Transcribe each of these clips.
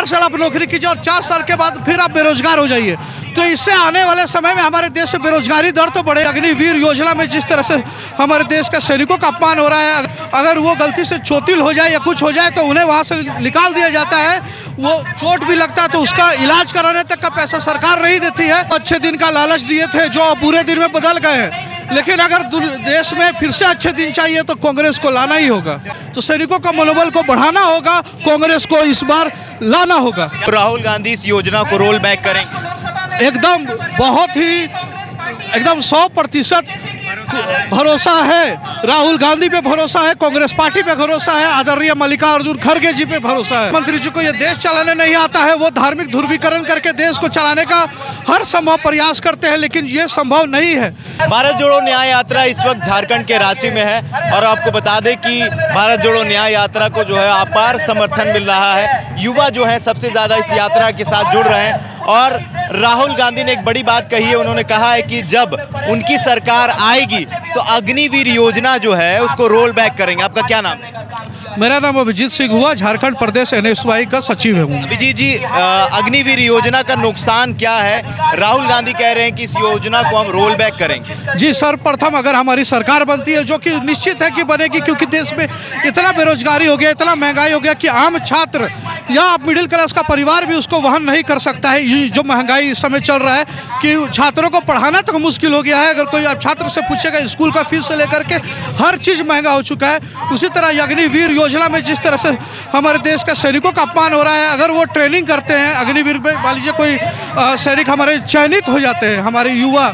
साल आप नौकरी कीजिए और 4 साल के बाद फिर आप बेरोजगार हो जाइए। तो इससे आने वाले समय में हमारे देश में बेरोजगारी दर तो बढ़े। अग्निवीर योजना में जिस तरह से हमारे देश के सैनिकों का अपमान हो रहा है, अगर वो गलती से चोटिल हो जाए या कुछ हो जाए तो उन्हें वहाँ से निकाल दिया जाता है। वो चोट भी लगता है तो उसका इलाज कराने तक का पैसा सरकार नहीं देती है। अच्छे दिन का लालच दिए थे जो बुरे दिन में बदल गए हैं। लेकिन अगर देश में फिर से अच्छे दिन चाहिए तो कांग्रेस को लाना ही होगा। तो सैनिकों का मनोबल को बढ़ाना होगा, कांग्रेस को इस बार लाना होगा। राहुल गांधी इस योजना को रोल बैक करेंगे? एकदम बहुत ही एकदम 100% भरोसा है। राहुल गांधी पे भरोसा है, कांग्रेस पार्टी पे भरोसा है, आदरणीय मल्लिकार्जुन खड़गे जी पे भरोसा है। मंत्री जी को ये देश चलाने नहीं आता है, वो धार्मिक ध्रुवीकरण करके देश को चलाने का हर संभव प्रयास करते हैं, लेकिन ये संभव नहीं है। भारत जोड़ो न्याय यात्रा इस वक्त झारखंड के रांची में है और आपको बता दें कि भारत जोड़ो न्याय यात्रा को जो है अपार समर्थन मिल रहा है। युवा जो है सबसे ज़्यादा इस यात्रा के साथ जुड़ रहे हैं और राहुल गांधी ने एक बड़ी बात कही है। उन्होंने कहा है कि जब उनकी सरकार आएगी तो अग्निवीर योजना जो है उसको रोल बैक करेंगे। आपका क्या नाम है? मेरा नाम अभिजीत सिंह हुआ, झारखंड प्रदेश NSY का सचिव हूँ। अभिजीत जी, अग्निवीर योजना का नुकसान क्या है? राहुल गांधी कह रहे हैं कि इस योजना को हम रोल बैक करेंगे। जी, सर्वप्रथम अगर हमारी सरकार बनती है, जो कि निश्चित है कि बनेगी, क्योंकि देश में इतना बेरोजगारी हो गया, इतना महंगाई हो गया कि आम छात्र या मिडिल क्लास का परिवार भी उसको वहन नहीं कर सकता है। ये जो महंगाई इस समय चल रहा है कि छात्रों को पढ़ाना तक मुश्किल हो गया है। अगर कोई आप छात्र से पूछेगा, स्कूल का फीस से लेकर के हर चीज़ महंगा हो चुका है। उसी तरह अग्निवीर योजना में जिस तरह से हमारे देश के सैनिकों का अपमान हो रहा है, अगर वो ट्रेनिंग करते हैं अग्निवीर में, मान लीजिए कोई सैनिक हमारे चयनित हो जाते हैं, हमारे युवा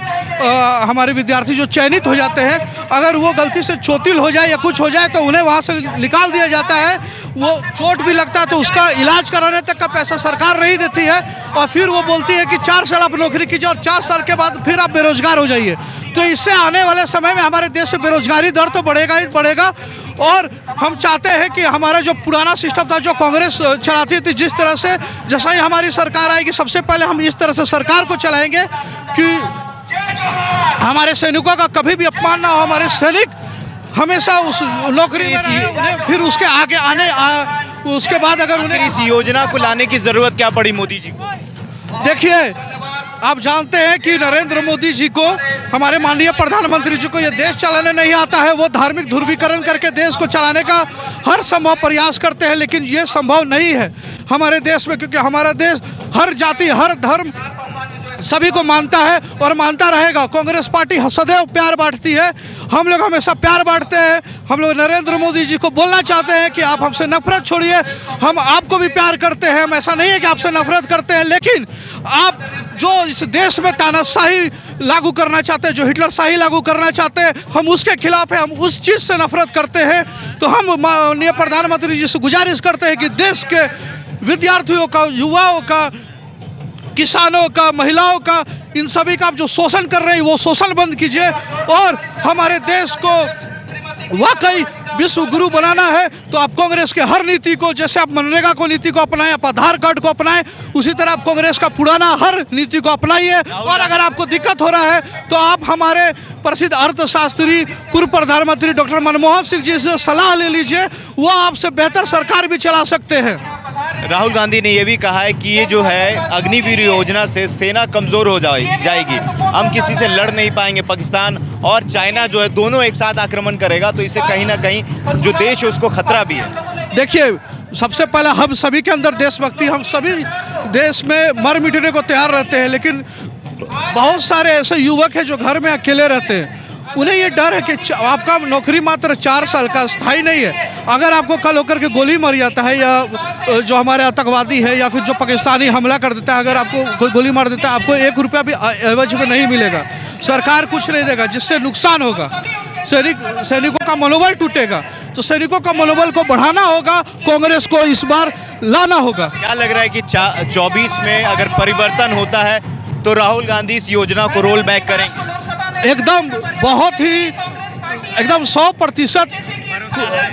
हमारे विद्यार्थी जो चयनित हो जाते हैं, अगर वो गलती से चोटिल हो जाए या कुछ हो जाए तो उन्हें वहाँ से निकाल दिया जाता है। वो चोट भी लगता है तो उसका इलाज कराने तक का पैसा सरकार नहीं देती है और फिर वो बोलती है कि 4 साल आप नौकरी कीजिए और 4 साल के बाद फिर आप बेरोजगार हो जाइए। तो इससे आने वाले समय में हमारे देश में बेरोजगारी दर तो बढ़ेगा ही बढ़ेगा। और हम चाहते हैं कि हमारा जो पुराना सिस्टम था, जो कांग्रेस चलाती थी, जिस तरह से जैसा ही हमारी सरकार आएगी, सबसे पहले हम इस तरह से सरकार को चलाएंगे कि हमारे सैनिकों का कभी भी अपमान ना हो। हमारे सैनिक हमेशा उस नौकरी में रहें, उन्हें फिर उसके आगे उसके बाद अगर उन्हें इस योजना को लाने की जरूरत क्या पड़ी मोदी जी को? देखिए, आप जानते हैं कि नरेंद्र मोदी जी को, हमारे माननीय प्रधानमंत्री जी को ये देश चलाने नहीं आता है। वो धार्मिक ध्रुवीकरण करके देश को चलाने का हर संभव प्रयास करते हैं, लेकिन ये संभव नहीं है हमारे देश में, क्योंकि हमारा देश हर जाति हर धर्म सभी को मानता है और मानता रहेगा। कांग्रेस पार्टी सदैव प्यार बांटती है, हम लोग हमेशा प्यार बांटते हैं। हम लोग नरेंद्र मोदी जी को बोलना चाहते हैं कि आप हमसे नफरत छोड़िए, हम आपको भी प्यार करते हैं। हम ऐसा नहीं है कि आपसे नफरत करते हैं, लेकिन आप जो इस देश में तानाशाही लागू करना चाहते हैं, जो हिटलरशाही लागू करना चाहते हैं, हम उसके खिलाफ हैं, हम उस चीज़ से नफरत करते हैं। तो हम माननीय प्रधानमंत्री जी से गुजारिश करते हैं कि देश के विद्यार्थियों का, युवाओं का, किसानों का, महिलाओं का, इन सभी का आप जो शोषण कर रहे हैं वो शोषण बंद कीजिए और हमारे देश को वाकई विश्व गुरु बनाना है। तो आप कांग्रेस के हर नीति को, जैसे आप मनरेगा को नीति को अपनाएं, आप आधार कार्ड को अपनाएं, उसी तरह आप कांग्रेस का पुराना हर नीति को अपनाइए। और अगर आपको दिक्कत हो रहा है तो आप हमारे प्रसिद्ध अर्थशास्त्री पूर्व प्रधानमंत्री डॉक्टर मनमोहन सिंह जी से सलाह ले लीजिए, वो आपसे बेहतर सरकार भी चला सकते हैं। राहुल गांधी ने यह भी कहा है कि ये जो है अग्निवीर योजना से सेना कमज़ोर हो जाएगी, हम किसी से लड़ नहीं पाएंगे। पाकिस्तान और चाइना जो है दोनों एक साथ आक्रमण करेगा, तो इससे कहीं ना कहीं जो देश है उसको खतरा भी है। देखिए, सबसे पहले हम सभी के अंदर देशभक्ति, हम सभी देश में मर मिटने को तैयार रहते हैं, लेकिन बहुत सारे ऐसे युवक हैं जो घर में अकेले रहते हैं। उन्हें ये डर है कि आपका नौकरी मात्र 4 साल का, स्थायी नहीं है। अगर आपको कल होकर के गोली मर जाता है, या जो हमारे आतंकवादी है या फिर जो पाकिस्तानी हमला कर देता है, अगर आपको कोई गोली मार देता है, आपको 1 रुपया भी एवज में नहीं मिलेगा, सरकार कुछ नहीं देगा, जिससे नुकसान होगा, सैनिकों का मनोबल टूटेगा। तो सैनिकों का मनोबल को बढ़ाना होगा, कांग्रेस को इस बार लाना होगा। क्या लग रहा है कि 24 में अगर परिवर्तन होता है तो राहुल गांधी इस योजना को रोल बैक करेंगे? एकदम बहुत ही एकदम 100%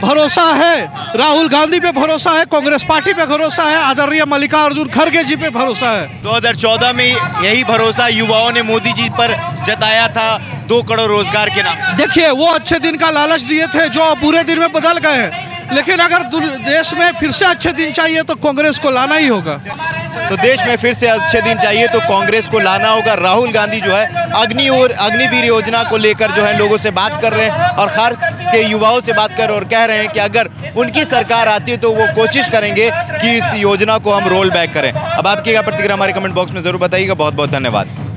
भरोसा है। राहुल गांधी पे भरोसा है, कांग्रेस पार्टी पे भरोसा है, आदरणीय मल्लिकार्जुन खड़गे जी पे भरोसा है। 2014 में यही भरोसा युवाओं ने मोदी जी पर जताया था 2 करोड़ रोजगार के नाम। देखिए, वो अच्छे दिन का लालच दिए थे जो बुरे दिन में बदल गए हैं। लेकिन अगर देश में फिर से अच्छे दिन चाहिए तो कांग्रेस को लाना ही होगा। तो देश में फिर से अच्छे दिन चाहिए तो कांग्रेस को लाना होगा। राहुल गांधी जो है अग्निवीर योजना को लेकर जो है लोगों से बात कर रहे हैं और खास के युवाओं से बात कर रहे हैं और कह रहे हैं कि अगर उनकी सरकार आती है तो वो कोशिश करेंगे कि इस योजना को हम रोल बैक करें। अब आपकी क्या प्रतिक्रिया हमारे कमेंट बॉक्स में जरूर बताइएगा। बहुत बहुत धन्यवाद।